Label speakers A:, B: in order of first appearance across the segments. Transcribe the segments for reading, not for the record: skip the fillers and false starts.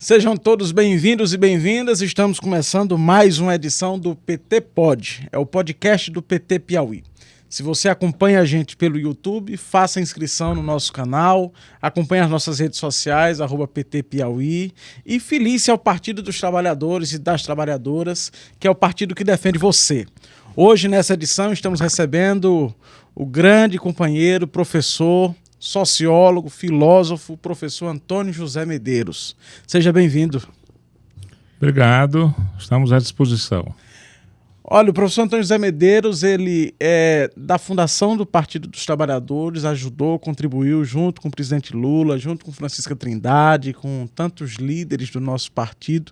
A: Sejam todos bem-vindos e bem-vindas. Estamos começando mais uma edição do PT Pod, é o podcast do PT Piauí. Se você acompanha a gente pelo YouTube, faça inscrição no nosso canal, acompanhe as nossas redes sociais, @PT Piauí, e filie-se ao Partido dos Trabalhadores e das Trabalhadoras, que é o partido que defende você. Hoje, nessa edição, estamos recebendo o grande companheiro, professor, sociólogo, filósofo, professor Antônio José Medeiros. Seja bem-vindo.
B: Obrigado, estamos à disposição.
A: Olha, o professor Antônio José Medeiros, ele é da fundação do Partido dos Trabalhadores, ajudou, contribuiu junto com o presidente Lula, junto com Francisca Trindade, com tantos líderes do nosso partido,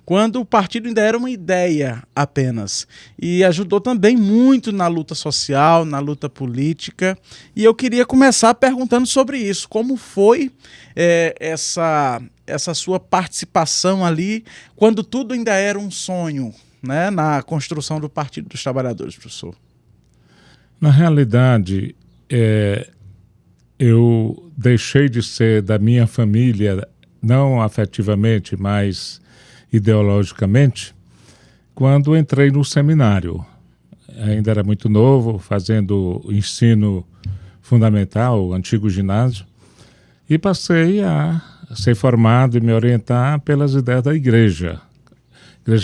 A: quando o partido ainda era uma ideia apenas. E ajudou também muito na luta social, na luta política. E eu queria começar perguntando sobre isso. Como foi essa sua participação ali, quando tudo ainda era um sonho, né, na construção do Partido dos Trabalhadores, professor?
B: Na realidade, eu deixei de ser da minha família, não afetivamente, mas ideologicamente, quando entrei no seminário. Ainda era muito novo, fazendo ensino fundamental, o antigo ginásio, e passei a ser formado e me orientar pelas ideias da Igreja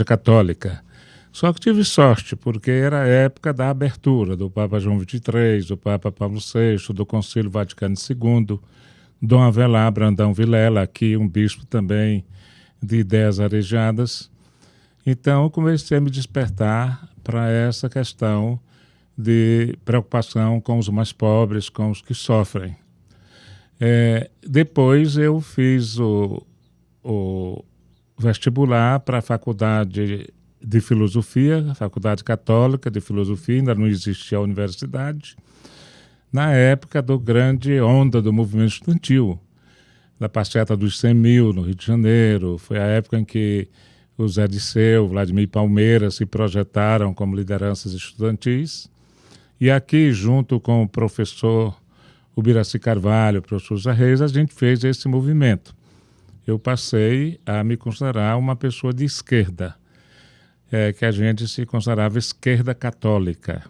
B: Católica. Só que tive sorte, porque era a época da abertura do Papa João XXIII, do Papa Paulo VI, do Concílio Vaticano II, Dom Avelar Brandão Vilela, aqui um bispo também de ideias arejadas. Então eu comecei a me despertar para essa questão de preocupação com os mais pobres, com os que sofrem. Depois eu fiz o vestibular para a Faculdade de Filosofia, a Faculdade Católica de Filosofia, ainda não existia a universidade, na época do grande onda do movimento estudantil, da passeata dos 100 mil no Rio de Janeiro. Foi a época em que o Zé Disseu, Vladimir Palmeira se projetaram como lideranças estudantis, e aqui, junto com o professor Ubiraci Carvalho, o professor Zé Reis, a gente fez esse movimento. Eu passei a me considerar uma pessoa de esquerda, que a gente se considerava esquerda católica,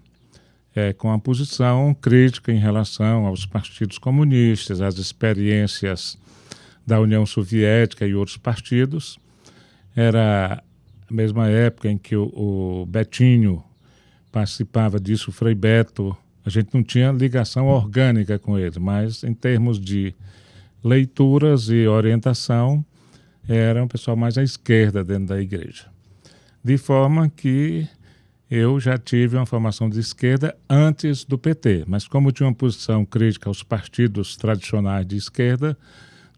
B: com a posição crítica em relação aos partidos comunistas, às experiências da União Soviética e outros partidos. Era a mesma época em que o Betinho participava disso, o Frei Beto. A gente não tinha ligação orgânica com ele, mas em termos de leituras e orientação, era um pessoal mais à esquerda dentro da igreja. De forma que eu já tive uma formação de esquerda antes do PT, mas como tinha uma posição crítica aos partidos tradicionais de esquerda,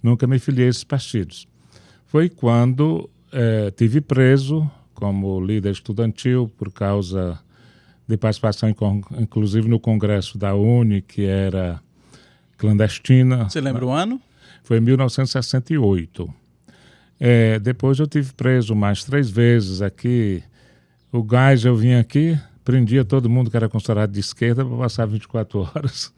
B: nunca me filiei a esses partidos. Foi quando tive preso como líder estudantil por causa de participação, inclusive no Congresso da UNE, que era clandestina.
A: Você lembra o ano?
B: Foi em 1968. Depois eu tive preso mais 3 vezes aqui. O gás, eu vim aqui, prendia todo mundo que era considerado de esquerda para passar 24 horas.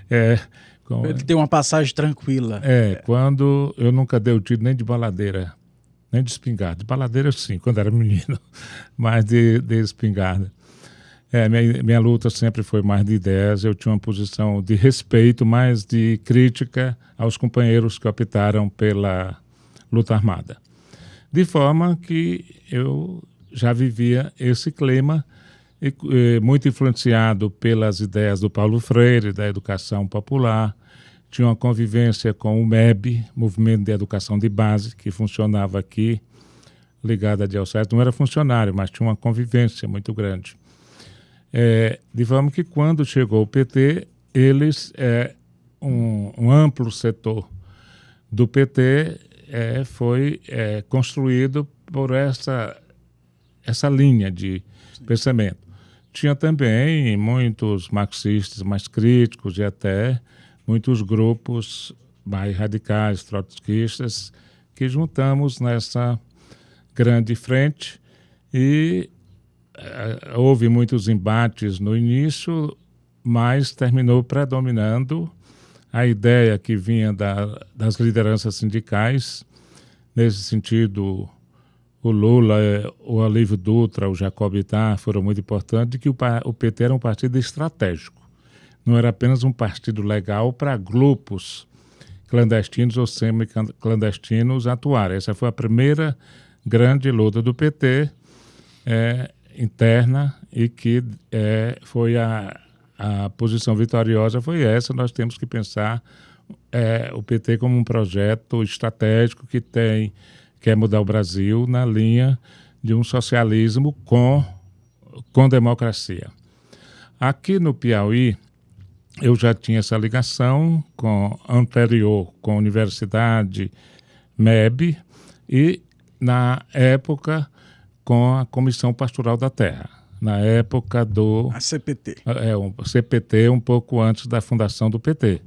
A: Ele tem uma passagem tranquila.
B: Quando eu nunca dei o tiro nem de baladeira, nem de espingarda. De baladeira sim, quando era menino, mas de espingarda. Minha luta sempre foi mais de ideias. Eu tinha uma posição de respeito, mais de crítica aos companheiros que optaram pela luta armada. De forma que eu já vivia esse clima, muito influenciado pelas ideias do Paulo Freire, da educação popular. Tinha uma convivência com o MEB, Movimento de Educação de Base, que funcionava aqui, ligado à Diocese. Não era funcionário, mas tinha uma convivência muito grande. De forma que, quando chegou o PT, eles, um amplo setor do PT foi construído por essa linha de pensamento. Tinha também muitos marxistas mais críticos e até muitos grupos mais radicais, trotskistas, que juntamos nessa grande frente e houve muitos embates no início, mas terminou predominando a ideia que vinha das lideranças sindicais Nesse sentido, o Lula, o Olívio Dutra, o Jacob Ittar foram muito importantes, que o PT era um partido estratégico. Não era apenas um partido legal para grupos clandestinos ou semi-clandestinos atuarem. Essa foi a primeira grande luta do PT interna e que foi a posição vitoriosa foi essa. Nós temos que pensar o PT como um projeto estratégico que quer mudar o Brasil na linha de um socialismo com democracia. Aqui no Piauí, eu já tinha essa ligação anterior com a Universidade MEB e, na época, com a Comissão Pastoral da Terra, na época
A: A CPT.
B: CPT, um pouco antes da fundação do PT.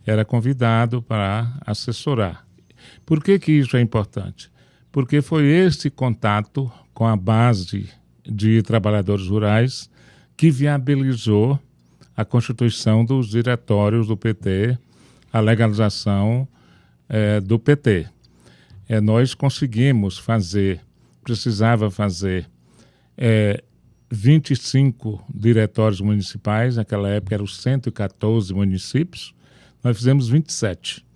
B: Era convidado para assessorar. Por que isso é importante? Porque foi esse contato com a base de trabalhadores rurais que viabilizou a constituição dos diretórios do PT, a legalização do PT. Nós conseguimos precisava fazer 25 diretórios municipais, naquela época eram 114 municípios, nós fizemos 27,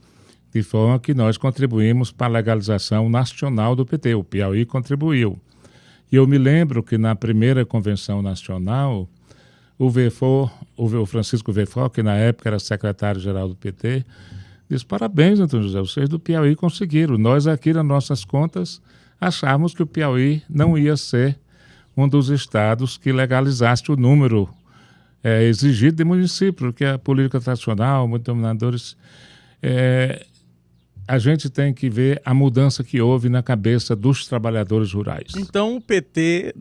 B: de forma que nós contribuímos para a legalização nacional do PT, o Piauí contribuiu. E eu me lembro que na primeira convenção nacional, o Francisco Verfort, que na época era secretário-geral do PT, disse: parabéns, Antônio José, vocês do Piauí conseguiram. Nós aqui nas nossas contas achávamos que o Piauí não ia ser um dos estados que legalizasse o número exigido de municípios, porque a política tradicional, muitos dominadores... a gente tem que ver a mudança que houve na cabeça dos trabalhadores rurais.
A: Então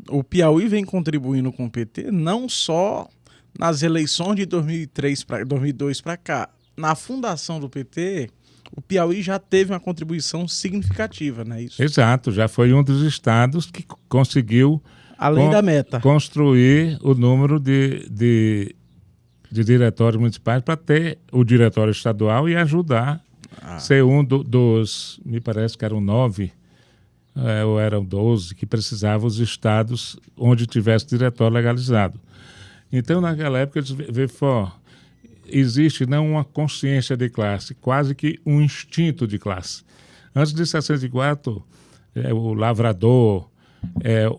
A: o Piauí vem contribuindo com o PT não só nas eleições de 2002 para cá. Na fundação do PT, o Piauí já teve uma contribuição significativa, não é isso?
B: Exato, já foi um dos estados que conseguiu
A: além da meta,
B: construir o número de diretórios municipais para ter o diretório estadual e ajudar ser um dos, me parece que eram 9 ou eram 12, que precisavam os estados onde tivesse diretório legalizado. Então, naquela época, eles existe não uma consciência de classe, quase que um instinto de classe. Antes de 64, o lavrador,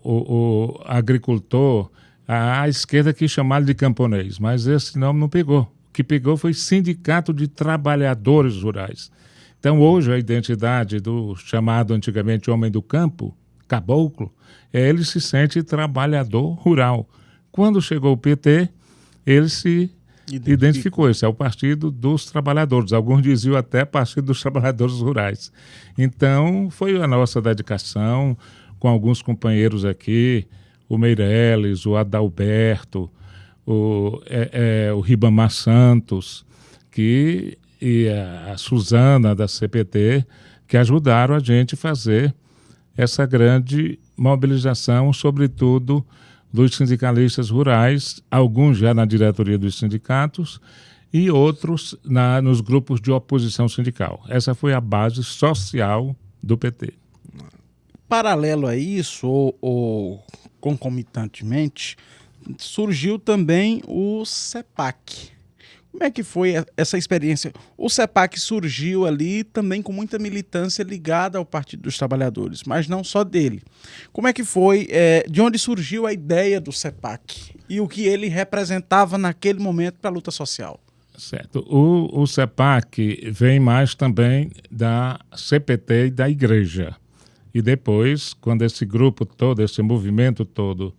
B: o agricultor, a esquerda quis chamá-lo de camponês, mas esse nome não pegou. O que pegou foi Sindicato de Trabalhadores Rurais. Então, hoje, a identidade do chamado antigamente homem do campo, caboclo, ele se sente trabalhador rural. Quando chegou o PT, ele se identificou. Esse é o Partido dos Trabalhadores. Alguns diziam até Partido dos Trabalhadores Rurais. Então, foi a nossa dedicação com alguns companheiros aqui, o Meirelles, o Adalberto, o Ribamar Santos, e a Suzana da CPT, que ajudaram a gente a fazer essa grande mobilização, sobretudo dos sindicalistas rurais, alguns já na diretoria dos sindicatos e outros nos grupos de oposição sindical. Essa foi a base social do PT.
A: Paralelo a isso, ou concomitantemente, surgiu também o CEPAC. Como é que foi essa experiência? O CEPAC surgiu ali também com muita militância ligada ao Partido dos Trabalhadores, mas não só dele. Como é que foi, de onde surgiu a ideia do CEPAC e o que ele representava naquele momento para a luta social?
B: Certo. O CEPAC vem mais também da CPT e da Igreja. E depois, quando esse grupo todo, esse movimento todo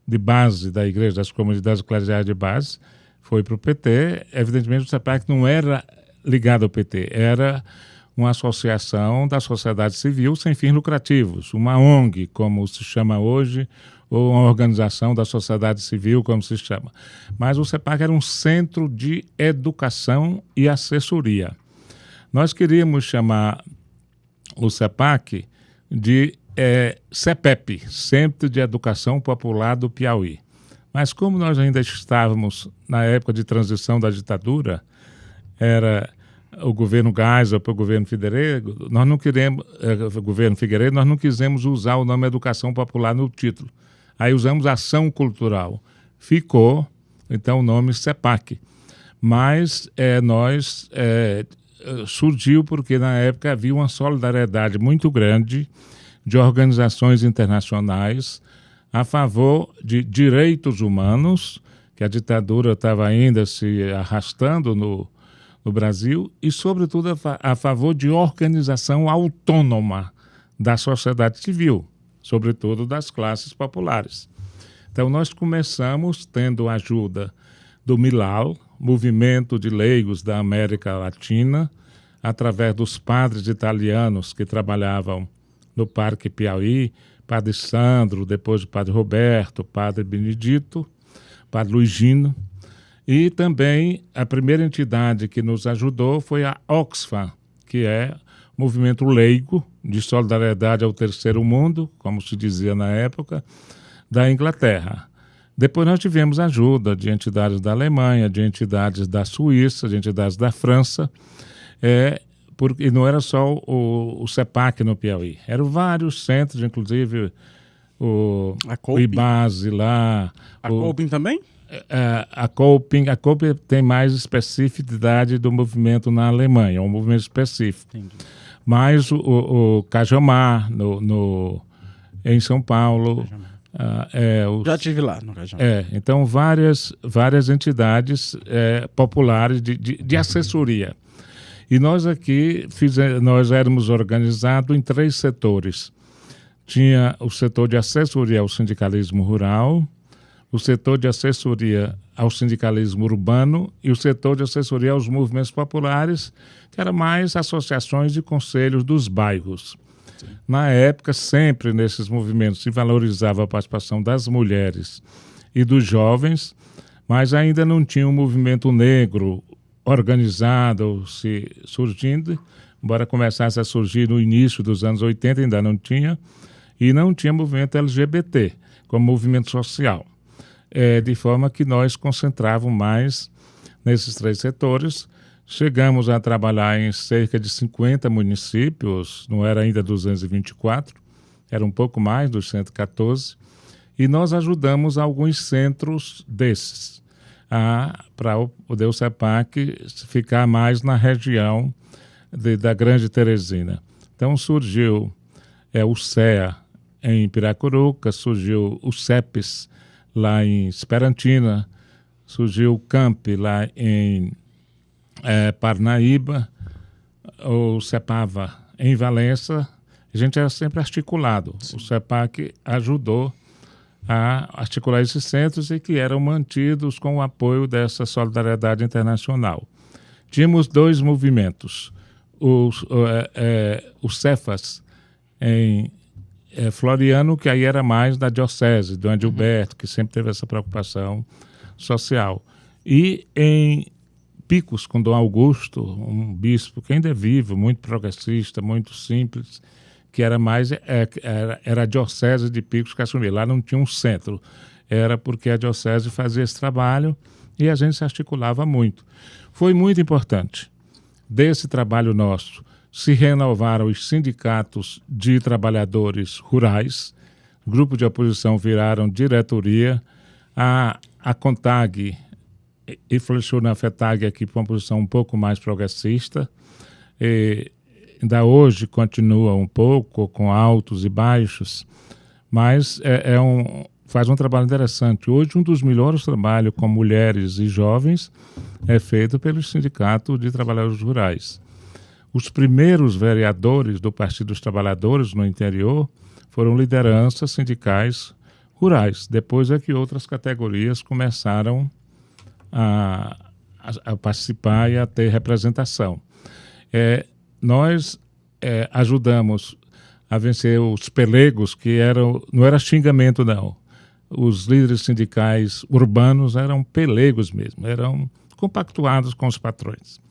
B: de base da Igreja, das comunidades eclesiais de base, foi para o PT, evidentemente o CEPAC não era ligado ao PT, era uma associação da sociedade civil sem fins lucrativos, uma ONG, como se chama hoje, ou uma organização da sociedade civil, como se chama. Mas o CEPAC era um centro de educação e assessoria. Nós queríamos chamar o CEPAC de CEPEP, Centro de Educação Popular do Piauí. Mas como nós ainda estávamos na época de transição da ditadura, era o governo Geisel para o governo Figueiredo, nós não quisemos usar o nome Educação Popular no título. Aí usamos Ação Cultural. Ficou, então, o nome CEPAC. Mas surgiu porque, na época, havia uma solidariedade muito grande de organizações internacionais a favor de direitos humanos, que a ditadura estava ainda se arrastando no Brasil, e, sobretudo, a favor de organização autônoma da sociedade civil, sobretudo das classes populares. Então, nós começamos tendo a ajuda do MILAL, Movimento de Leigos da América Latina, através dos padres italianos que trabalhavam no Parque Piauí, Padre Sandro, depois o Padre Roberto, Padre Benedito, Padre Luigino. E também a primeira entidade que nos ajudou foi a Oxfam, que é o movimento leigo de solidariedade ao terceiro mundo, como se dizia na época, da Inglaterra. Depois nós tivemos ajuda de entidades da Alemanha, de entidades da Suíça, de entidades da França, porque não era só o CEPAC no Piauí, eram vários centros, inclusive o IBASE lá.
A: A Coping também?
B: A Coping tem mais especificidade do movimento na Alemanha, é um movimento específico. Entendi. Mas o Cajamar, em São Paulo...
A: Já estive lá no Cajamar.
B: Então, várias entidades populares de assessoria. E nós aqui nós éramos organizados em 3 setores. Tinha o setor de assessoria ao sindicalismo rural, o setor de assessoria ao sindicalismo urbano e o setor de assessoria aos movimentos populares, que eram mais associações e conselhos dos bairros. Sim. Na época, sempre nesses movimentos se valorizava a participação das mulheres e dos jovens, mas ainda não tinha um movimento negro organizado surgindo, embora começasse a surgir no início dos anos 80, ainda não tinha, e não tinha movimento LGBT como movimento social. De forma que nós concentrávamos mais nesses 3 setores. Chegamos a trabalhar em cerca de 50 municípios, não era ainda 224, era um pouco mais dos 114, e nós ajudamos alguns centros desses, para poder o CEPAC ficar mais na região da Grande Teresina. Então surgiu o CEA em Piracuruca, surgiu o CEPES lá em Esperantina, surgiu o CAMP lá em Parnaíba, o CEPAVA em Valença. A gente era sempre articulado. Sim. O CEPAC ajudou a articular esses centros e que eram mantidos com o apoio dessa solidariedade internacional. Tínhamos 2 movimentos, o Cefas em Floriano, que aí era mais da diocese, do Adilberto, que sempre teve essa preocupação social. E em Picos, com Dom Augusto, um bispo que ainda é vivo, muito progressista, muito simples, que era mais era a diocese de Picos que assumiu. Lá não tinha um centro, era porque a diocese fazia esse trabalho e a gente se articulava muito. Foi muito importante. Desse trabalho nosso, se renovaram os sindicatos de trabalhadores rurais, grupo de oposição viraram diretoria, a CONTAG e flechou na FETAG aqui para uma posição um pouco mais progressista. Ainda hoje continua um pouco com altos e baixos, mas faz um trabalho interessante. Hoje, um dos melhores trabalhos com mulheres e jovens é feito pelo Sindicato de Trabalhadores Rurais. Os primeiros vereadores do Partido dos Trabalhadores no interior foram lideranças sindicais rurais. Depois é que outras categorias começaram a participar e a ter representação. Nós ajudamos a vencer os pelegos, que não era xingamento, não. Os líderes sindicais urbanos eram pelegos mesmo, eram compactuados com os patrões.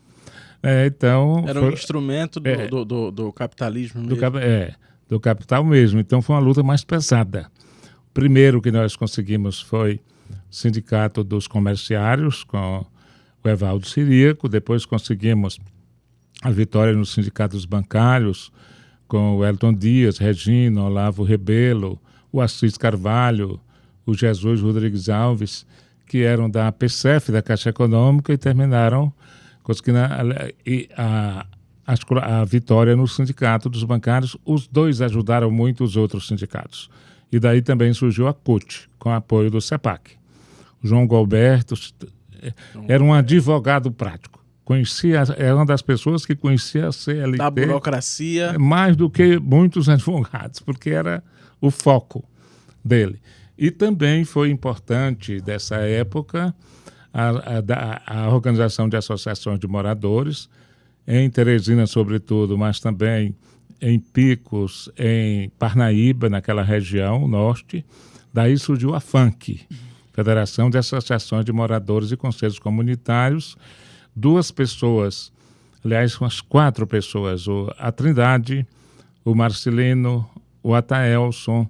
B: Então,
A: era um instrumento do capitalismo mesmo.
B: Do capital mesmo. Então foi uma luta mais pesada. O primeiro que nós conseguimos foi o Sindicato dos Comerciários, com o Evaldo Ciríaco. Depois conseguimos a vitória no Sindicato dos Bancários, com o Elton Dias, Regina, Olavo Rebelo, o Assis Carvalho, o Jesus Rodrigues Alves, que eram da PCF, da Caixa Econômica, e terminaram conseguindo a vitória no Sindicato dos Bancários. Os dois ajudaram muito os outros sindicatos. E daí também surgiu a CUT, com apoio do CEPAC. O João Galberto era um advogado prático. Era uma das pessoas que conhecia a CLT
A: da burocracia
B: mais do que muitos advogados, porque era o foco dele. E também foi importante dessa época a organização de associações de moradores, em Teresina sobretudo, mas também em Picos, em Parnaíba, naquela região norte. Daí surgiu a FANC, Federação de Associações de Moradores e Conselhos Comunitários. 2 pessoas, aliás, umas 4 pessoas, a Trindade, o Marcelino, o Ataelson,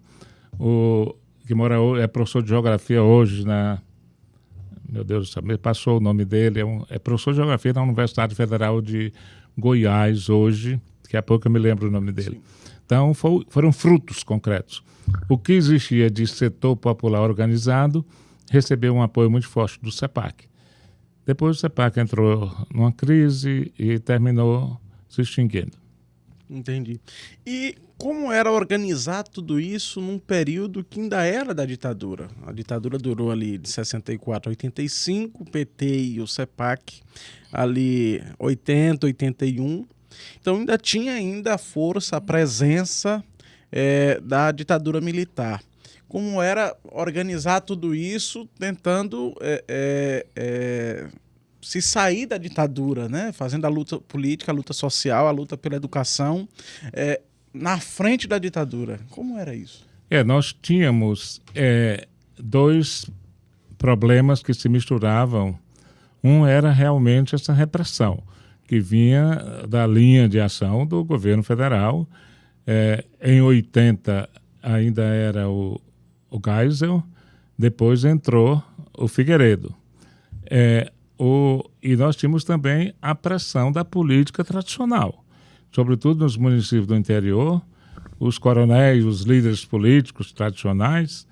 B: que é professor de geografia hoje meu Deus do céu, me passou o nome dele, é professor de geografia na Universidade Federal de Goiás hoje, daqui a pouco eu me lembro o nome dele. Sim. Então, foram frutos concretos. O que existia de setor popular organizado recebeu um apoio muito forte do CEPAC. Depois o CEPAC entrou numa crise e terminou se extinguindo.
A: Entendi. E como era organizar tudo isso num período que ainda era da ditadura? A ditadura durou ali de 64 a 85, o PT e o CEPAC ali 80, 81. Então ainda tinha a força, a presença da ditadura militar. Como era organizar tudo isso tentando se sair da ditadura, né? Fazendo a luta política, a luta social, a luta pela educação, na frente da ditadura. Como era isso?
B: Nós tínhamos 2 problemas que se misturavam. Um era realmente essa repressão, que vinha da linha de ação do governo federal. Em 80 ainda era o Geisel, depois entrou o Figueiredo. E nós tínhamos também a pressão da política tradicional, sobretudo nos municípios do interior. Os coronéis, os líderes políticos tradicionais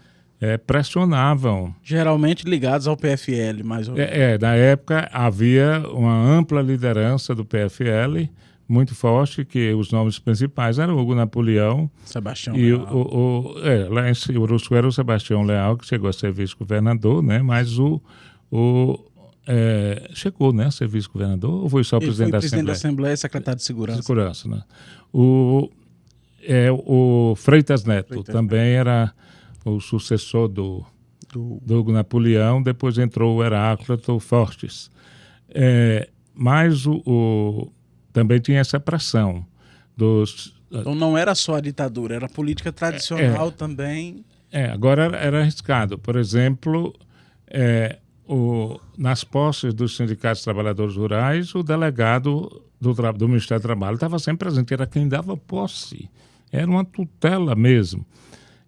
B: pressionavam.
A: Geralmente ligados ao PFL, mais ou menos.
B: Na época havia uma ampla liderança do PFL, muito forte, que os nomes principais eram Hugo Napoleão,
A: Sebastião
B: e
A: Leal.
B: Lá em Urusco era o Sebastião Leal, que chegou a ser vice-governador, né? Mas chegou, né, a ser vice-governador, ou foi só presidente da Assembleia?
A: Presidente da Assembleia e secretário de Segurança.
B: Né? O Freitas Neto também era o sucessor do Hugo Napoleão, depois entrou o Heráclito Fortes. Mas também tinha essa pressão dos...
A: Então não era só a ditadura, era a política tradicional também.
B: Agora era arriscado. Por exemplo, nas posses dos sindicatos de trabalhadores rurais, o delegado do Ministério do Trabalho estava sempre presente, era quem dava posse. Era uma tutela mesmo.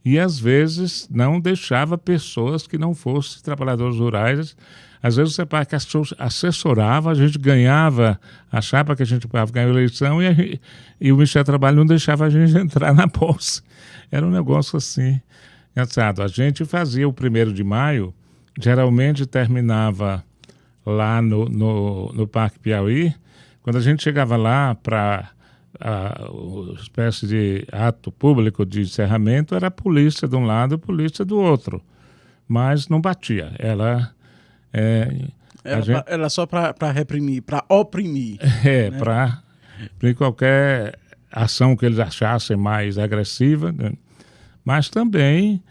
B: E, às vezes, não deixava pessoas que não fossem trabalhadores rurais. Às vezes, o CEPAC assessorava, a gente ganhava, achava que a gente ganhava a eleição e o Ministério do Trabalho não deixava a gente entrar na posse. Era um negócio assim, engraçado. A gente fazia o 1º de maio, geralmente terminava lá no Parque Piauí. Quando a gente chegava lá para uma espécie de ato público de encerramento, era a polícia de um lado e a polícia do outro. Mas não batia.
A: Era só para reprimir, para oprimir.
B: Né? Para qualquer ação que eles achassem mais agressiva. Né? Mas também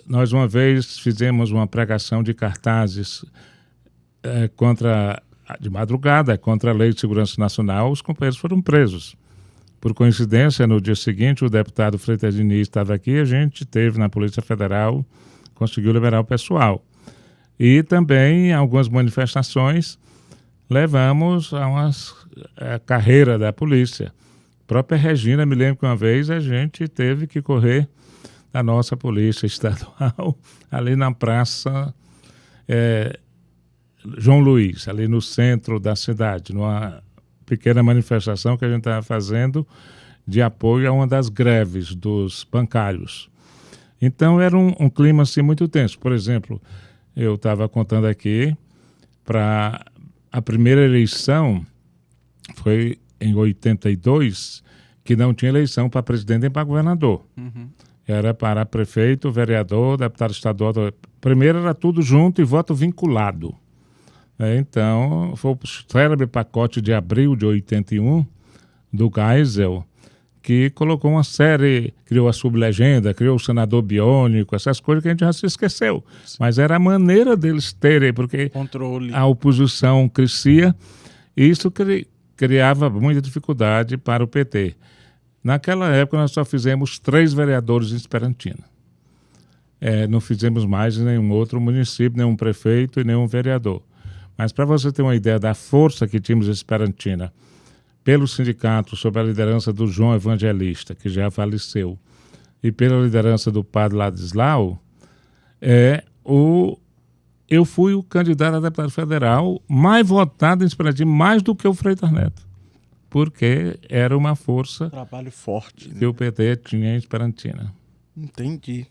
B: nós uma vez fizemos uma pregação de cartazes de madrugada contra a Lei de Segurança Nacional. Os companheiros foram presos. Por coincidência, no dia seguinte, o deputado Freitas Diniz estava aqui, a gente teve na Polícia Federal, conseguiu liberar o pessoal. E também, em algumas manifestações, levamos a carreira da polícia. A própria Regina, me lembro que uma vez a gente teve que correr da nossa polícia estadual ali na Praça João Luiz, ali no centro da cidade, numa pequena manifestação que a gente estava fazendo de apoio a uma das greves dos bancários. Então era um clima assim muito tenso. Por exemplo, eu estava contando aqui, para a primeira eleição foi em 82, que não tinha eleição para presidente nem para governador.
A: Uhum.
B: Era para prefeito, vereador, deputado estadual. Primeiro era tudo junto e voto vinculado. Então, foi o célebre pacote de abril de 81, do Geisel, que colocou uma série, criou a sublegenda, criou o senador biônico, essas coisas que a gente já se esqueceu. Sim. Mas era a maneira deles terem, porque controle. A oposição crescia e isso criava muita dificuldade para o PT. Naquela época, nós só fizemos 3 vereadores em Esperantina. Não fizemos mais em nenhum outro município, nenhum prefeito e nenhum vereador. Mas para você ter uma ideia da força que tínhamos em Esperantina, pelo sindicato, sob a liderança do João Evangelista, que já faleceu, e pela liderança do padre Ladislau, eu fui o candidato a deputado federal mais votado em Esperantina, mais do que o Freitas Neto. Porque era uma força
A: trabalho forte
B: que o PT tinha em Esperantina.
A: Entendi.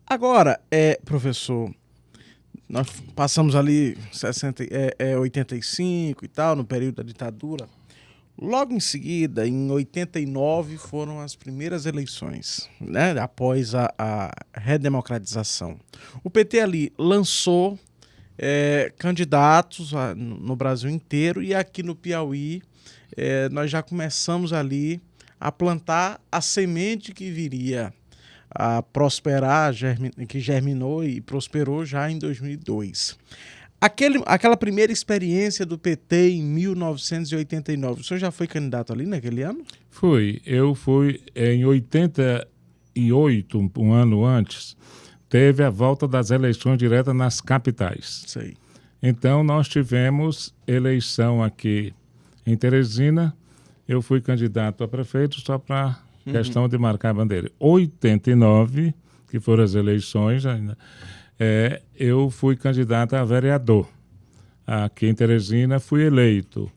A: Agora, professor, nós passamos ali 85 e tal, no período da ditadura. Logo em seguida, em 89, foram as primeiras eleições, né, após a redemocratização. O PT ali lançou candidatos no Brasil inteiro e aqui no Piauí nós já começamos ali a plantar a semente que viria a prosperar, que germinou e prosperou já em 2002. Aquela primeira experiência do PT em 1989, o senhor já foi candidato ali naquele ano?
B: Fui. Eu fui em 88, um ano antes, teve a volta das eleições diretas nas capitais.
A: Sei.
B: Então, nós tivemos eleição aqui em Teresina. Eu fui candidato a prefeito só para questão de marcar a bandeira. 89, que foram as eleições ainda, eu fui candidato a vereador. Aqui em Teresina fui eleito.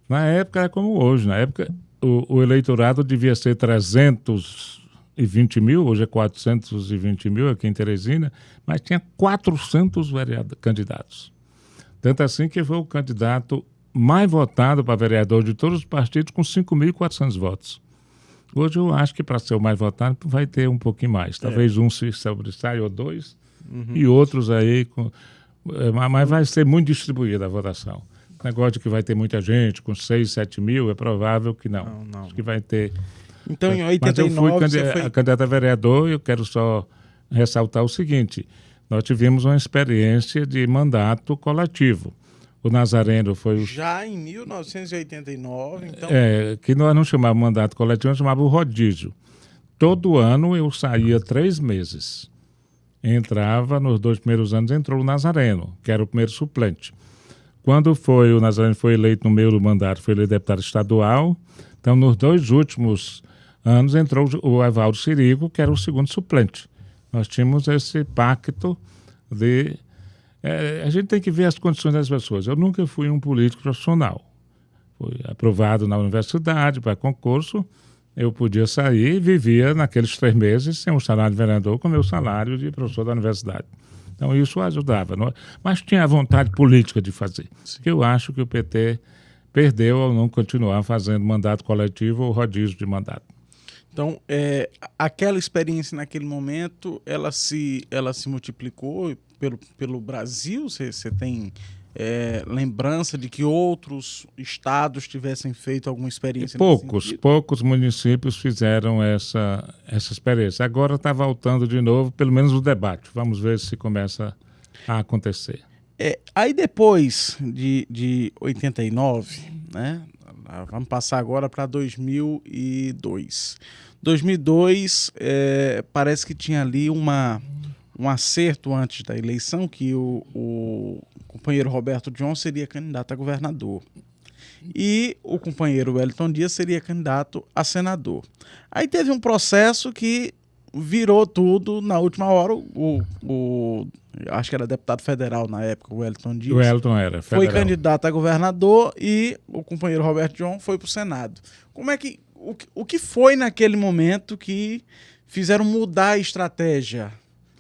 B: Na época era como hoje. Na época o eleitorado devia ser 320 mil, hoje é 420 mil aqui em Teresina, mas tinha 400 candidatos. Tanto assim que foi o candidato mais votado para vereador de todos os partidos, com 5.400 votos. Hoje eu acho que para ser o mais votado vai ter um pouquinho mais. Talvez um se sobressaia ou 2, e outros aí... mas vai ser muito distribuída a votação. O negócio de que vai ter muita gente, com 6, 7 mil, é provável que não. Acho que vai ter...
A: Então, em 89,
B: mas eu fui candidato a vereador e eu quero só ressaltar o seguinte. Nós tivemos uma experiência de mandato coletivo. O Nazareno foi...
A: Já em 1989, então...
B: que nós não chamávamos mandato coletivo, nós chamávamos o rodízio. Todo ano eu saía 3 meses. Entrava, nos 2 primeiros anos, entrou o Nazareno, que era o primeiro suplente. Quando o Nazareno foi eleito no meio do mandato, foi eleito deputado estadual. Então, nos 2 últimos anos, entrou o Evaldo Sirico, que era o segundo suplente. Nós tínhamos esse pacto de... a gente tem que ver as condições das pessoas. Eu nunca fui um político profissional. Fui aprovado na universidade para concurso. Eu podia sair e vivia naqueles 3 meses sem um salário de vereador com meu salário de professor da universidade. Então isso ajudava. Não? Mas tinha a vontade política de fazer. Que eu acho que o PT perdeu ao não continuar fazendo mandato coletivo ou rodízio de mandato.
A: Então, aquela experiência naquele momento, ela se multiplicou pelo Brasil? Você tem lembrança de que outros estados tivessem feito alguma experiência?
B: Poucos municípios fizeram essa experiência. Agora está voltando de novo, pelo menos o debate. Vamos ver se começa a acontecer.
A: Aí depois de 89, né? Vamos passar agora para 2002. 2002, parece que tinha ali um acerto antes da eleição, que o companheiro Roberto John seria candidato a governador. E o companheiro Wellington Dias seria candidato a senador. Aí teve um processo que virou tudo na última hora. Acho que era deputado federal na época, o Wellington Dias.
B: O Wellington era federal.
A: Foi candidato a governador e o companheiro Roberto John foi para o Senado. Como é que o que foi naquele momento que fizeram mudar a estratégia?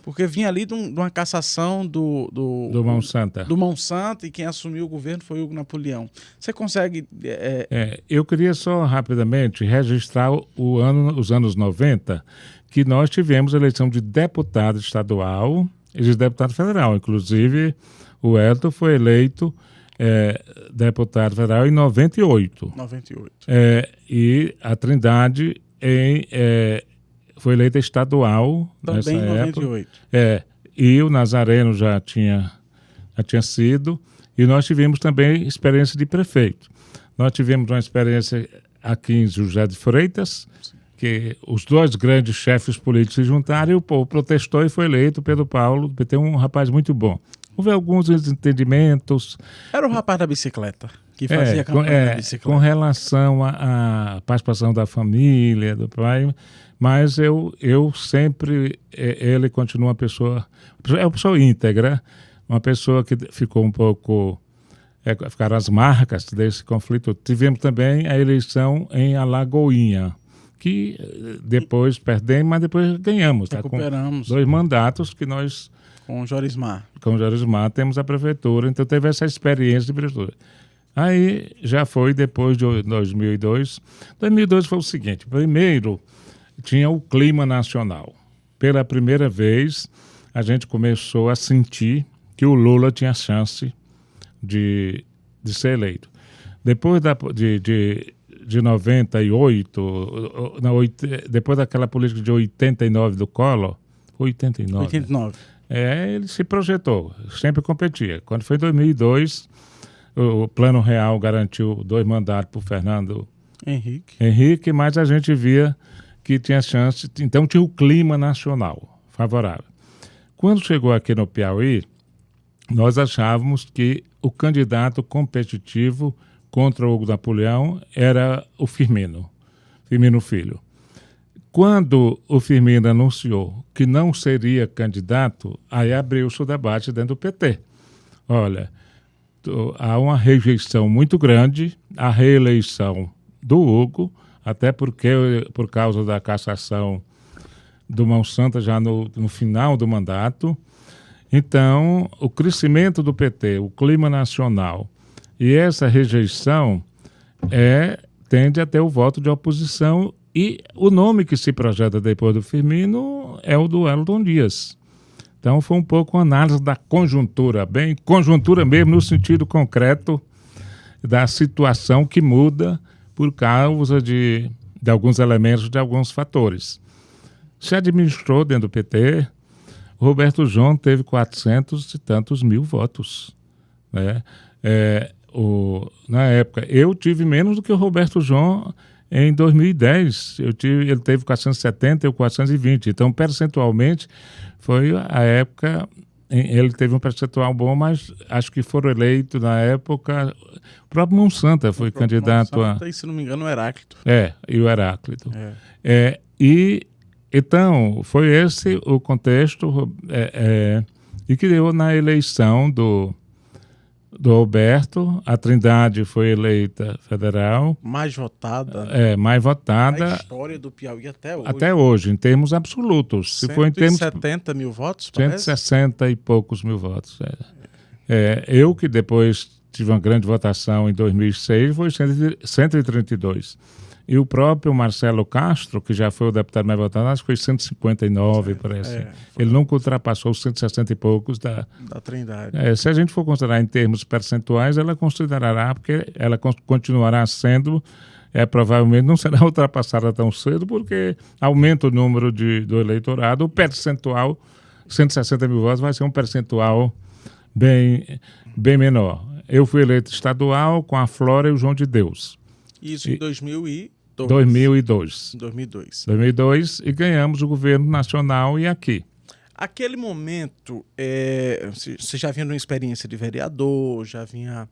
A: Porque vinha ali de uma cassação do Monsanto, e quem assumiu o governo foi o Hugo Napoleão. Você consegue...
B: Eu queria só rapidamente registrar os anos 90, que nós tivemos eleição de deputado estadual e de deputado federal. Inclusive, o Wellington foi eleito deputado federal em 98.
A: 98.
B: E a Trindade foi eleita estadual nessa
A: também em
B: época.
A: 98.
B: E o Nazareno já tinha sido. E nós tivemos também experiência de prefeito. Nós tivemos uma experiência aqui em José de Freitas, que os dois grandes chefes políticos se juntaram e o povo protestou e foi eleito Pedro Paulo, do PT, um rapaz muito bom. Houve alguns desentendimentos.
A: Era o rapaz da bicicleta, que fazia campanha da bicicleta.
B: Com relação à participação da família, do pai, mas eu sempre, ele continua uma pessoa íntegra, uma pessoa que ficou um pouco, ficaram as marcas desse conflito. Tivemos também a eleição em Alagoinha, que depois perdemos, mas depois ganhamos.
A: Recuperamos.
B: Com 2 mandatos que nós...
A: Com o Jorismar.
B: Com o Jorismar temos a prefeitura, então teve essa experiência de prefeitura. Aí já foi depois de 2002. 2002 foi o seguinte: primeiro tinha o clima nacional. Pela primeira vez a gente começou a sentir que o Lula tinha chance de ser eleito. Depois de 98, depois daquela política de 89 do Collor, 89. Ele se projetou, sempre competia. Quando foi em 2002, o Plano Real garantiu 2 mandatos para o Fernando Henrique, mas a gente via que tinha chance, então tinha o clima nacional favorável. Quando chegou aqui no Piauí, nós achávamos que o candidato competitivo contra o Hugo Napoleão era o Firmino Filho. Quando o Firmino anunciou que não seria candidato, aí abriu-se o debate dentro do PT. Olha, há uma rejeição muito grande à reeleição do Hugo, até porque por causa da cassação do Monsanto já no final do mandato. Então, o crescimento do PT, o clima nacional e essa rejeição tende a ter o voto de oposição. E o nome que se projeta depois do Firmino é o do Wellington Dias. Então foi um pouco uma análise da conjuntura, bem conjuntura mesmo no sentido concreto da situação que muda por causa de alguns elementos, de alguns fatores. Se administrou dentro do PT, Roberto John teve 400 e tantos mil votos, né? Na época, eu tive menos do que o Roberto John. Em 2010, ele teve 470 e eu 420. Então, percentualmente, foi a época... Ele teve um percentual bom, mas acho que foram eleitos, na época... O próprio Monsanto foi candidato
A: Monsanto, e, se não me engano, o Heráclito.
B: E o Heráclito. Então, foi esse o contexto e que deu na eleição do Roberto. A Trindade foi eleita federal.
A: Mais votada.
B: Mais votada.
A: Na história do Piauí até hoje.
B: Até hoje, em termos absolutos. Se for em termos
A: 170 mil votos,
B: 160 e poucos mil votos. Eu, que depois tive uma grande votação em 2006, foi 132. E o próprio Marcelo Castro, que já foi o deputado mais votado, acho que foi 159, parece. Ele nunca ultrapassou os 160 e poucos da
A: Trindade.
B: Se a gente for considerar em termos percentuais, ela considerará, porque ela continuará sendo, provavelmente não será ultrapassada tão cedo, porque aumenta o número do eleitorado, o percentual, 160 mil votos, vai ser um percentual bem menor. Eu fui eleito estadual com a Flora e o João de Deus.
A: Isso em 2002.
B: 2002 e ganhamos o governo nacional e aqui.
A: Aquele momento, você já vinha de uma experiência de vereador, já vinha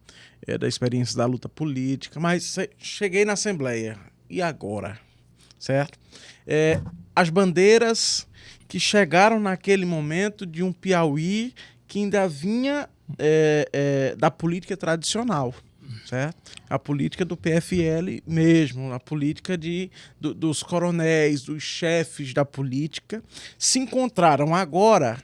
A: da experiência da luta política, mas cheguei na Assembleia, e agora? Certo? As bandeiras que chegaram naquele momento de um Piauí que ainda vinha da política tradicional, certo? A política do PFL mesmo, a política dos coronéis, dos chefes da política, se encontraram agora,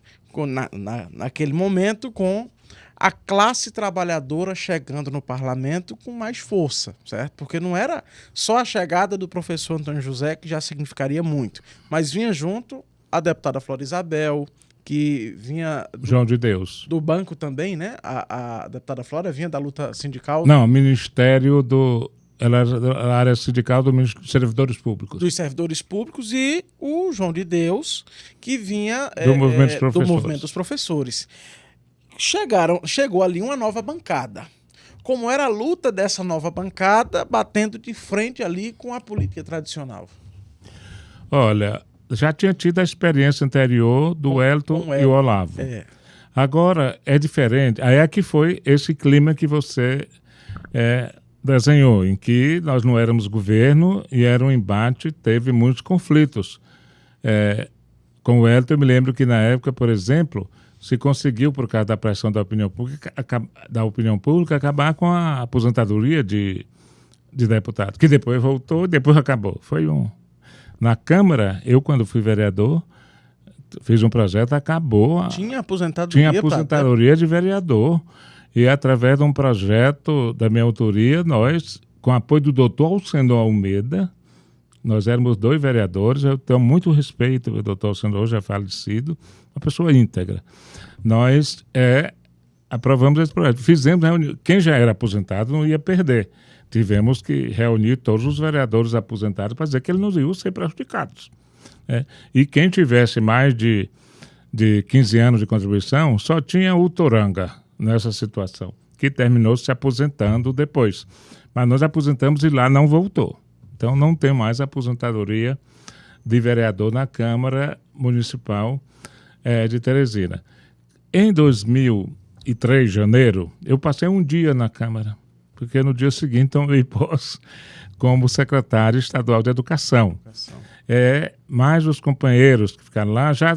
A: naquele momento, com a classe trabalhadora chegando no parlamento com mais força, certo? Porque não era só a chegada do professor Antônio José que já significaria muito, mas vinha junto a deputada Flora Isabel, que vinha
B: João de Deus.
A: Do banco também, né? A deputada Flora vinha da luta sindical.
B: Não, Ministério do... Ela era da área sindical dos servidores públicos.
A: Dos servidores públicos, e o João de Deus, que vinha
B: do
A: movimento dos professores. Chegou ali uma nova bancada. Como era a luta dessa nova bancada, batendo de frente ali com a política tradicional?
B: Olha, já tinha tido a experiência anterior do Wellington e o Olavo. Agora é diferente. Aí é que foi esse clima que você desenhou, em que nós não éramos governo e era um embate, teve muitos conflitos. Com o Wellington, eu me lembro que na época, por exemplo, se conseguiu, por causa da pressão da opinião pública, acabar com a aposentadoria de deputado, que depois voltou e depois acabou. Na Câmara, eu, quando fui vereador, fiz um projeto, acabou.
A: Tinha aposentadoria
B: de vereador. E através de um projeto da minha autoria, nós, com apoio do doutor Alcendo Almeida, nós éramos 2 vereadores, eu tenho muito respeito pelo doutor Alcendo, hoje é falecido, uma pessoa íntegra. Nós aprovamos esse projeto. Fizemos reunião. Quem já era aposentado não ia perder. Tivemos que reunir todos os vereadores aposentados para dizer que eles não iam ser prejudicados. E quem tivesse mais de 15 anos de contribuição, só tinha o Toranga nessa situação, que terminou se aposentando depois. Mas nós aposentamos e lá não voltou. Então não tem mais aposentadoria de vereador na Câmara Municipal de Teresina. Em 2003, janeiro, eu passei um dia na Câmara, porque no dia seguinte tomei posse como secretário estadual de Educação. Mas os companheiros que ficaram lá já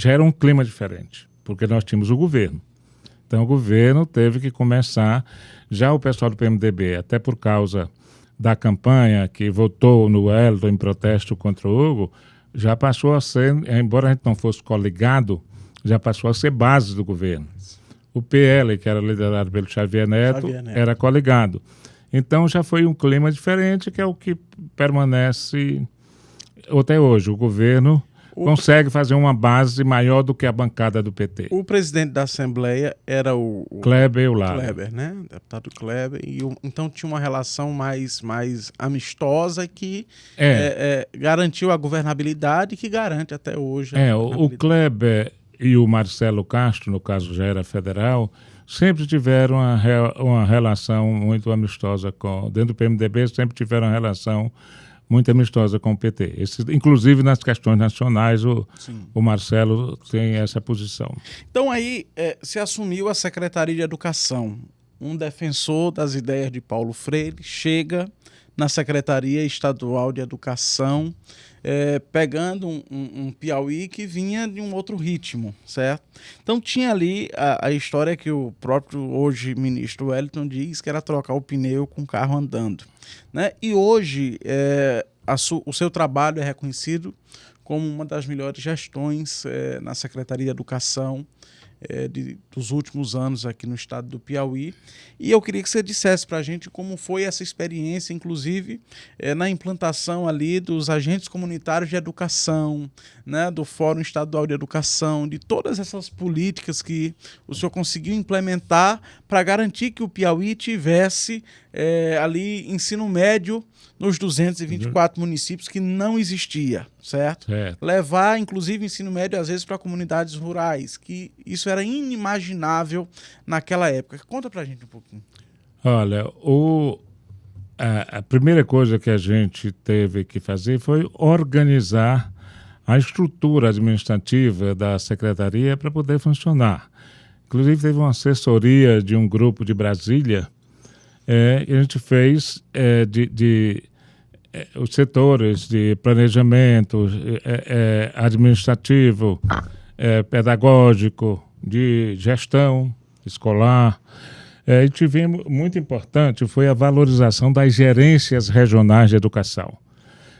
B: era um clima diferente, porque nós tínhamos o governo. Então o governo teve que começar, já o pessoal do PMDB, até por causa da campanha que votou no Wellington em protesto contra o Hugo, já passou a ser, embora a gente não fosse coligado, já passou a ser base do governo. O PL, que era liderado pelo Xavier Neto, era coligado. Então já foi um clima diferente, que é o que permanece até hoje. O governo consegue fazer uma base maior do que a bancada do PT.
A: O presidente da Assembleia era o
B: Kleber Eulálio.
A: Kleber, né? O deputado Kleber. Então tinha uma relação mais amistosa que garantiu a governabilidade, que garante até hoje.
B: O Kleber e o Marcelo Castro, no caso já era federal, sempre tiveram uma relação muito amistosa dentro do PMDB, sempre tiveram uma relação muito amistosa com o PT. Inclusive nas questões nacionais, o Marcelo tem essa posição.
A: Então aí se assumiu a Secretaria de Educação. Um defensor das ideias de Paulo Freire chega na Secretaria Estadual de Educação, pegando um Piauí que vinha de um outro ritmo, certo? Então tinha ali a história que o próprio hoje ministro Wellington diz, que era trocar o pneu com o carro andando, né? E hoje o seu trabalho é reconhecido como uma das melhores gestões na Secretaria de Educação dos últimos anos aqui no estado do Piauí. E eu queria que você dissesse para a gente como foi essa experiência, inclusive na implantação ali dos agentes comunitários de educação, né, do Fórum Estadual de Educação, de todas essas políticas que o senhor conseguiu implementar para garantir que o Piauí tivesse ali ensino médio nos 224 municípios, que não existia, certo? Levar, inclusive, ensino médio, às vezes, para comunidades rurais, que isso era inimaginável naquela época. Conta para a gente um pouquinho.
B: Olha, a primeira coisa que a gente teve que fazer foi organizar a estrutura administrativa da secretaria para poder funcionar. Inclusive, teve uma assessoria de um grupo de Brasília que a gente fez os setores de planejamento, administrativo, pedagógico, de gestão escolar. E tivemos, muito importante, foi a valorização das gerências regionais de educação.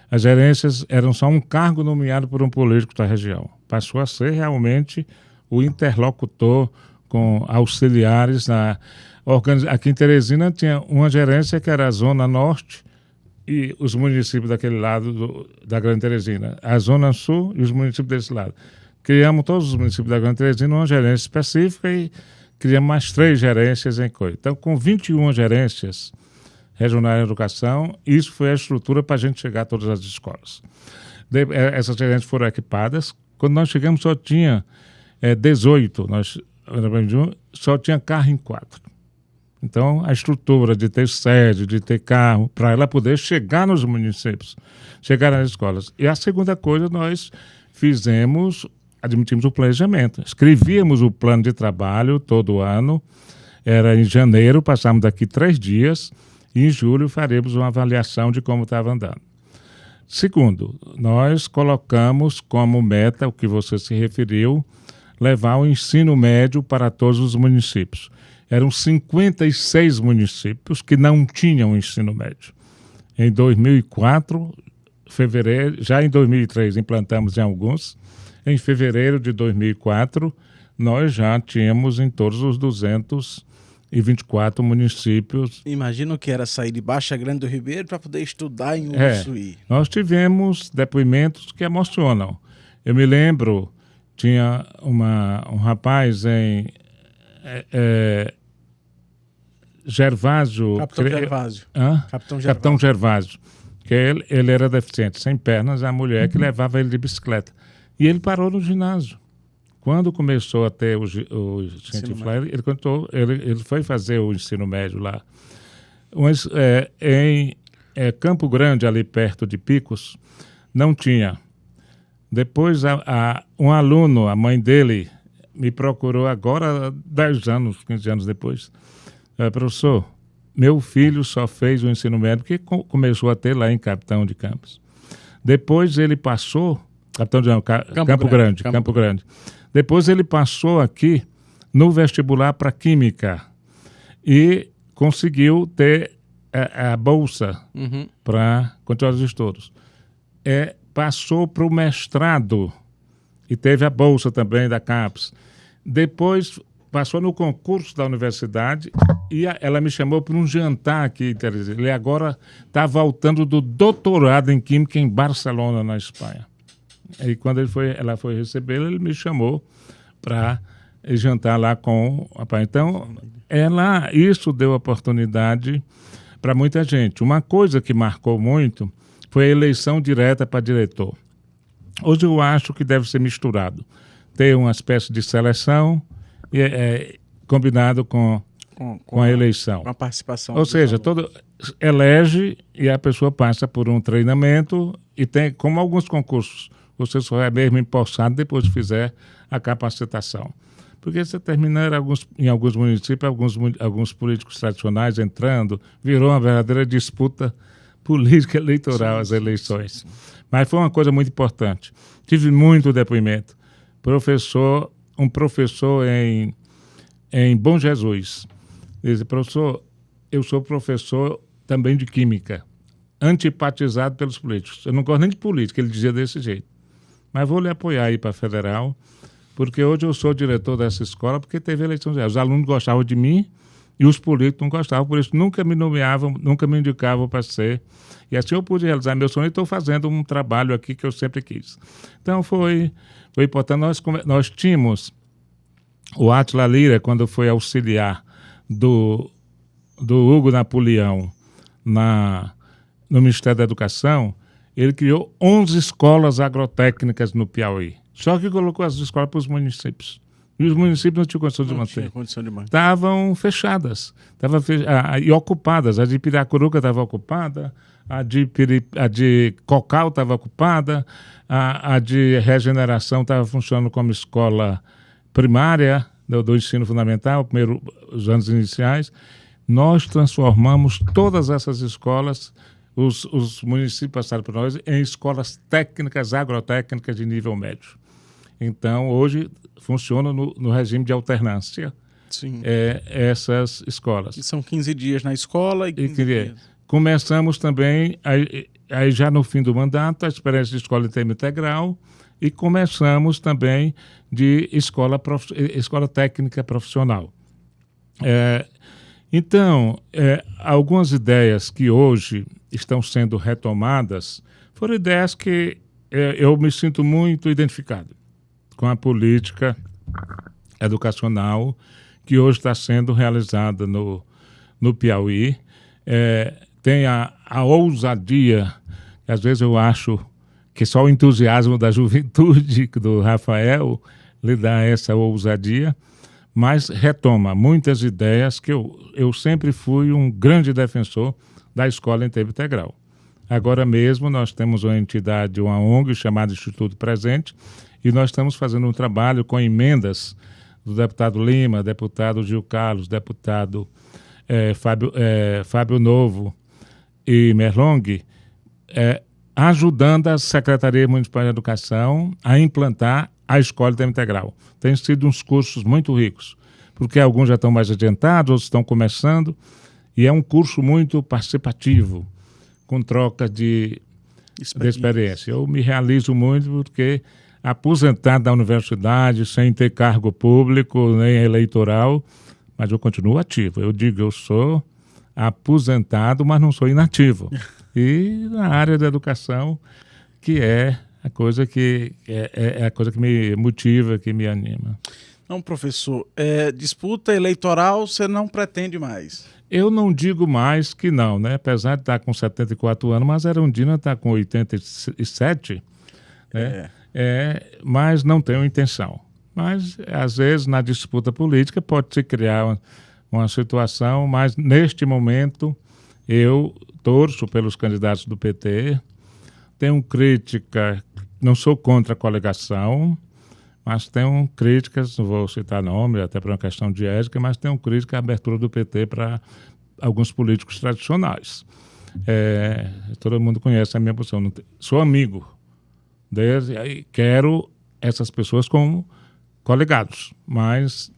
B: As gerências eram só um cargo nomeado por um político da região. Passou a ser realmente o interlocutor com auxiliares. Aqui em Teresina tinha uma gerência que era a Zona Norte e os municípios daquele lado da Grande Teresina. A Zona Sul e os municípios desse lado. Criamos todos os municípios da Grande Teresina uma gerência específica e criamos mais 3 gerências em coisa. Então, com 21 gerências regionais de educação, isso foi a estrutura para a gente chegar a todas as escolas. Essas gerências foram equipadas. Quando nós chegamos, só tinha 18, só tinha carro em 4. Então, a estrutura de ter sede, de ter carro, para ela poder chegar nos municípios, chegar nas escolas. E a segunda coisa, nós admitimos o planejamento. Escrevíamos o plano de trabalho todo ano, era em janeiro, passamos daqui 3 dias, e em julho faremos uma avaliação de como estava andando. Segundo, nós colocamos como meta, o que você se referiu, levar o ensino médio para todos os municípios. Eram 56 municípios que não tinham ensino médio. Em 2004, fevereiro, já em 2003 implantamos em alguns. Em fevereiro de 2004, nós já tínhamos em todos os 224 municípios.
A: Imagino que era sair de Baixa Grande do Ribeiro para poder estudar em Uruçuí.
B: Nós tivemos depoimentos que emocionam. Eu me lembro, tinha um rapaz em Gervásio.
A: Capitão Gervásio.
B: Capitão Gervásio. Que ele era deficiente, sem pernas, a mulher que levava ele de bicicleta. E ele parou no ginásio. Quando começou a ter o científico lá, ele foi fazer o ensino médio lá. Mas, em Campo Grande, ali perto de Picos, não tinha. Depois, um aluno, a mãe dele, me procurou agora, 10 anos, 15 anos depois. Professor, meu filho só fez o ensino médio que começou a ter lá em Capitão de Campos. Depois ele passou... Campo Grande. Depois ele passou aqui no vestibular para Química e conseguiu ter a bolsa para continuar os estudos. Passou para o mestrado e teve a bolsa também da CAPES. Depois passou no concurso da universidade e ela me chamou para um jantar aqui em Teresina. Ele agora está voltando do doutorado em Química em Barcelona, na Espanha. E quando ela foi recebê-lo, ele me chamou para jantar lá com o pai. Então, isso deu oportunidade para muita gente. Uma coisa que marcou muito foi a eleição direta para diretor. Hoje eu acho que deve ser misturado. Ter uma espécie de seleção combinado com a eleição.
A: Com a participação.
B: Ou seja, elege e a pessoa passa por um treinamento e tem, como alguns concursos, você só é mesmo empossado depois de fizer a capacitação. Porque você terminar em alguns municípios, alguns políticos tradicionais entrando, virou uma verdadeira disputa política eleitoral as eleições. Mas foi uma coisa muito importante. Tive muito depoimento. Um professor em Bom Jesus disse: professor, eu sou professor também de Química, antipatizado pelos políticos. Eu não gosto nem de política, ele dizia desse jeito. Mas vou lhe apoiar aí para a Federal, porque hoje eu sou diretor dessa escola, porque teve eleições. Os alunos gostavam de mim e os políticos não gostavam, por isso nunca me nomeavam, nunca me indicavam para ser. E assim eu pude realizar meu sonho e estou fazendo um trabalho aqui que eu sempre quis. Então foi importante. Nós tínhamos o Átila Lira, quando foi auxiliar do Hugo Napoleão no Ministério da Educação, ele criou 11 escolas agrotécnicas no Piauí. Só que colocou as escolas para os municípios. E os municípios não tinham condição de manter. Estavam fechadas. E ocupadas. A de Piracuruca estava ocupada, a de Cocal estava ocupada, a de Regeneração estava funcionando como escola primária do ensino fundamental, os anos iniciais. Nós transformamos todas essas escolas. os municípios passaram por nós em escolas técnicas, agrotécnicas de nível médio. Então, hoje, funciona no regime de alternância.
A: Sim.
B: Essas escolas.
A: E são 15 dias na escola e 15 dias.
B: Começamos também, aí já no fim do mandato, a experiência de escola em tempo integral, e começamos também de escola técnica profissional. Então, algumas ideias que hoje estão sendo retomadas foram ideias que eu me sinto muito identificado com a política educacional que hoje está sendo realizada no Piauí. Tem a ousadia, que às vezes eu acho que só o entusiasmo da juventude do Rafael lhe dá essa ousadia, mas retoma muitas ideias que eu sempre fui um grande defensor da escola em tempo integral. Agora mesmo nós temos uma entidade, uma ONG chamada Instituto Presente, e nós estamos fazendo um trabalho com emendas do deputado Lima, deputado Gil Carlos, deputado Fábio Novo e Merlong, ajudando a Secretaria Municipal de Educação a implantar a escola em tempo integral. Tem sido uns cursos muito ricos, porque alguns já estão mais adiantados, outros estão começando, e é um curso muito participativo, com troca de experiência. Eu me realizo muito porque aposentado da universidade, sem ter cargo público, nem eleitoral, mas eu continuo ativo. Eu digo, eu sou aposentado, mas não sou inativo. E na área da educação, que é a coisa que é a coisa que me motiva, que me anima.
A: Não, professor, disputa eleitoral você não pretende mais?
B: Eu não digo mais que não, né? Apesar de estar com 74 anos, mas a Erundina está com 87, né? Mas não tenho intenção. Mas, às vezes, na disputa política pode-se criar uma situação, mas, neste momento, eu torço pelos candidatos do PT, tenho crítica, não sou contra a coligação, mas tenho críticas, não vou citar nome, até por uma questão de ética, mas tenho crítica à abertura do PT para alguns políticos tradicionais. Todo mundo conhece a minha posição. Sou amigo deles e quero essas pessoas como coligados, mas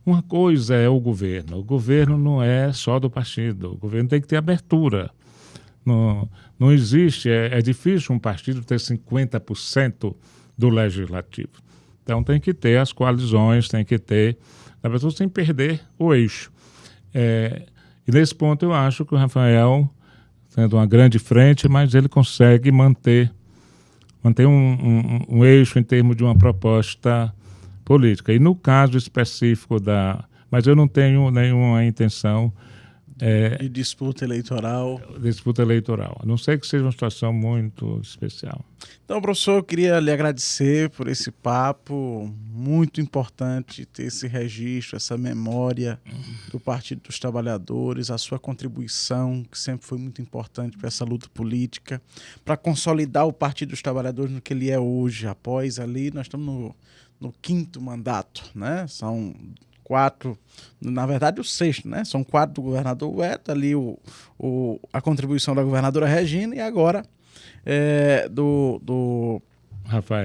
B: uma coisa é o governo não é só do partido, o governo tem que ter abertura, não existe, é difícil um partido ter 50% do legislativo, então tem que ter as coalizões, tem que ter a pessoa sem perder o eixo, e nesse ponto eu acho que o Rafael, sendo uma grande frente, mas ele consegue manter um eixo em termos de uma proposta política. E no caso específico mas eu não tenho nenhuma intenção
A: de disputa eleitoral.
B: A não ser que seja uma situação muito especial.
A: Então, professor, eu queria lhe agradecer por esse papo, muito importante ter esse registro, essa memória do Partido dos Trabalhadores, a sua contribuição, que sempre foi muito importante para essa luta política, para consolidar o Partido dos Trabalhadores no que ele é hoje. Após ali, nós estamos no 5º mandato, né? São 4, na verdade o 6º, né? São 4 do governador Weto, ali a contribuição da governadora Regina e agora do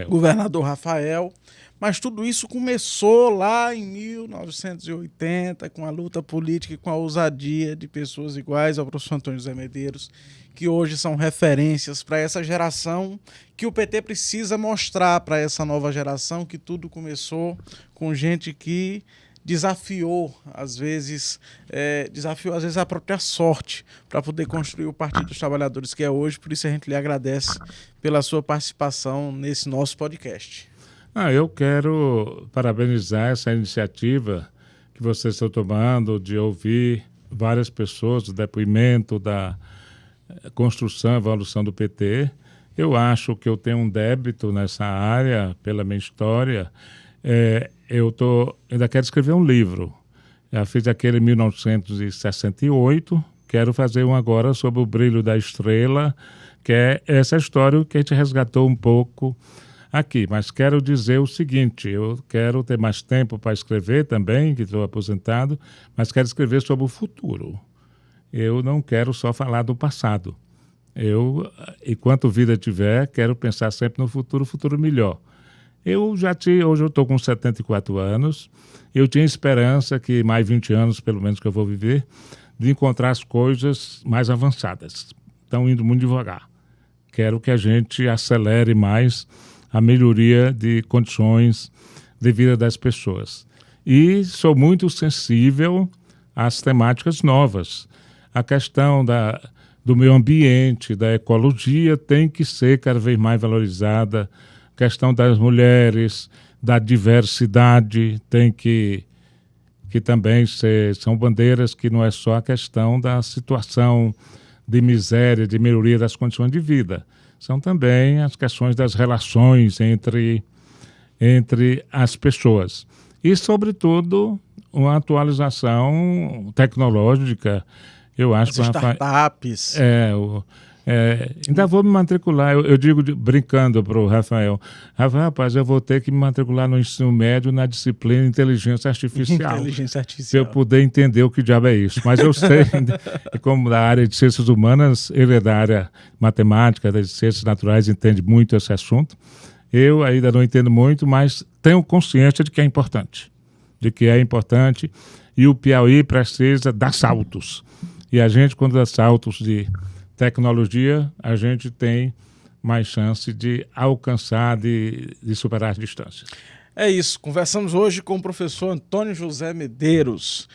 A: governador Rafael. Mas tudo isso começou lá em 1980, com a luta política e com a ousadia de pessoas iguais ao professor Antônio José Medeiros, que hoje são referências para essa geração, que o PT precisa mostrar para essa nova geração que tudo começou com gente que desafiou às vezes a própria sorte para poder construir o Partido dos Trabalhadores que é hoje. Por isso a gente lhe agradece pela sua participação nesse nosso podcast.
B: Eu quero parabenizar essa iniciativa que vocês estão tomando de ouvir várias pessoas, o depoimento da construção e evolução do PT. Eu acho que eu tenho um débito nessa área pela minha história. Eu ainda quero escrever um livro. Já fiz aquele em 1968, quero fazer um agora sobre o brilho da estrela, que é essa história que a gente resgatou um pouco aqui. Mas quero dizer o seguinte, eu quero ter mais tempo para escrever também, que estou aposentado, mas quero escrever sobre o futuro. Eu não quero só falar do passado. Eu, enquanto vida tiver, quero pensar sempre no futuro melhor. Hoje eu estou com 74 anos, eu tinha esperança que mais 20 anos, pelo menos que eu vou viver, de encontrar as coisas mais avançadas. Estão indo muito devagar. Quero que a gente acelere mais a melhoria de condições de vida das pessoas. E sou muito sensível às temáticas novas. A questão do meio ambiente, da ecologia, tem que ser cada vez mais valorizada. A questão das mulheres, da diversidade, tem que também são bandeiras que não é só a questão da situação de miséria, de melhoria das condições de vida. São também as questões das relações entre as pessoas. E, sobretudo, uma atualização tecnológica. Eu acho que
A: startups.
B: Ainda vou me matricular. Eu digo brincando para o Rafael, rapaz, eu vou ter que me matricular no ensino médio na disciplina Inteligência Artificial.
A: Inteligência Artificial.
B: Para eu poder entender o que diabo é isso. Mas eu sei, como da área de ciências humanas, ele é da área matemática, das ciências naturais, entende muito esse assunto. Eu ainda não entendo muito, mas tenho consciência de que é importante. E o Piauí precisa dar saltos. E a gente, quando dá saltos de tecnologia, a gente tem mais chance de alcançar, de superar as distâncias.
A: É isso. Conversamos hoje com o professor Antônio José Medeiros.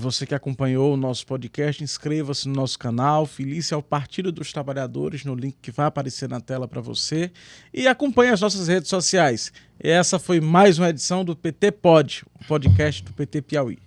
A: Você que acompanhou o nosso podcast, inscreva-se no nosso canal, filie-se ao Partido dos Trabalhadores no link que vai aparecer na tela para você e acompanhe as nossas redes sociais. Essa foi mais uma edição do PT Pod, o podcast do PT Piauí.